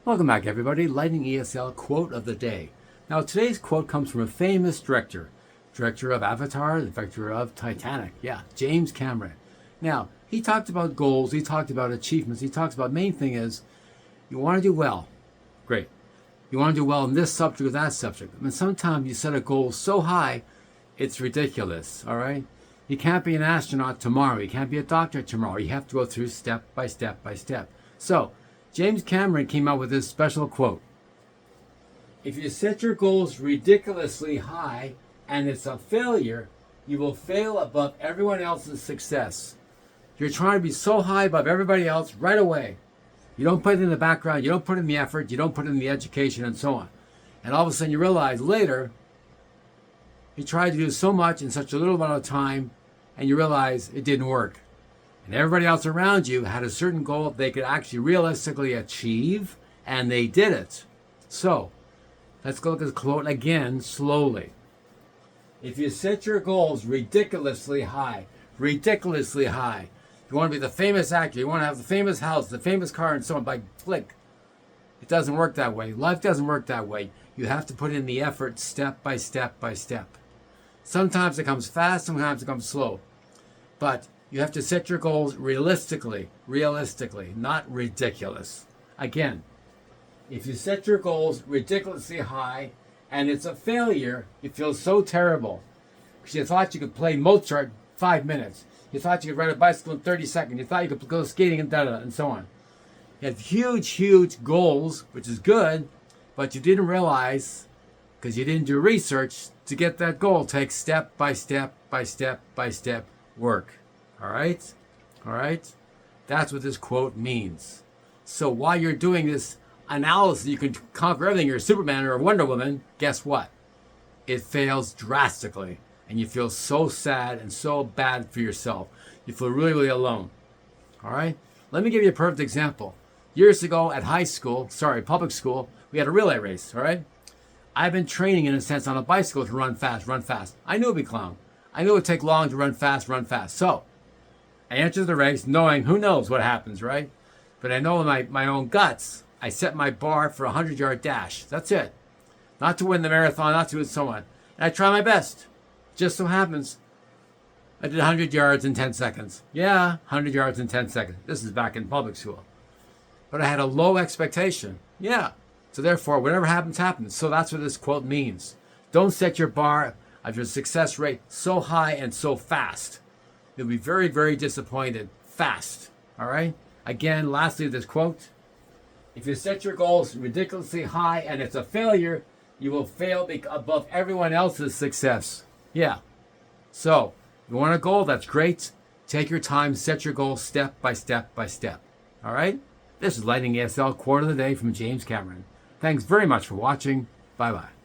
Welcome back, everybody. Lightning ESL Quote of the Day. Now, today's quote comes from a famous director of Avatar, the director of Titanic. Yeah, James Cameron. Now, he talked about goals, he talked about achievements, he talks about main thing is you want to do well. Great. You want to do well in this subject or that subject. I mean, sometimes you set a goal so high, it's ridiculous, all right? You can't be an astronaut tomorrow. You can't be a doctor tomorrow. You have to go through step by step by step. So, James Cameron came out with this special quote. If you set your goals ridiculously high and it's a failure, you will fail above everyone else's success. You're trying to be so high above everybody else right away. You don't put it in the background, you don't put in the effort, you don't put in the education and so on. And all of a sudden you realize later, you tried to do so much in such a little amount of time and you realize it didn't work. And everybody else around you had a certain goal they could actually realistically achieve, and they did it. So, let's go look at the quote again slowly. If you set your goals ridiculously high, you want to be the famous actor, you want to have the famous house, the famous car, and so on, by click. It doesn't work that way. Life doesn't work that way. You have to put in the effort step by step by step. Sometimes it comes fast, sometimes it comes slow. But you have to set your goals realistically, not ridiculous. Again, if you set your goals ridiculously high and it's a failure, you feel so terrible. Because you thought you could play Mozart 5 minutes. You thought you could ride a bicycle in 30 seconds. You thought you could go skating and so on. You have huge goals, which is good, but you didn't realize, because you didn't do research, to get that goal takes step by step by step by step work. All right? That's what this quote means. So while you're doing this analysis, you can conquer everything. You're Superman or Wonder Woman. Guess what? It fails drastically. And you feel so sad and so bad for yourself. You feel really alone. All right? Let me give you a perfect example. Years ago at public school, we had a relay race, all right? I've been training, in a sense, on a bicycle to run fast. I knew it'd be clown. I knew it would take long to run fast. So, I entered the race knowing who knows what happens, right? But I know in my own guts, I set my bar for a 100-yard dash. That's it. Not to win the marathon, not to and so on. And I try my best. Just so happens, I did 100 yards in 10 seconds. Yeah, 100 yards in 10 seconds. This is back in public school. But I had a low expectation. Yeah. So therefore, whatever happens, happens. So that's what this quote means. Don't set your bar of your success rate so high and so fast. You'll be very disappointed fast. All right? Again, lastly, this quote. If you set your goals ridiculously high and it's a failure, you will fail above everyone else's success. Yeah. So, you want a goal? That's great. Take your time, set your goal step by step by step. All right? This is Lightning ESL Quote of the Day from James Cameron. Thanks very much for watching. Bye-bye.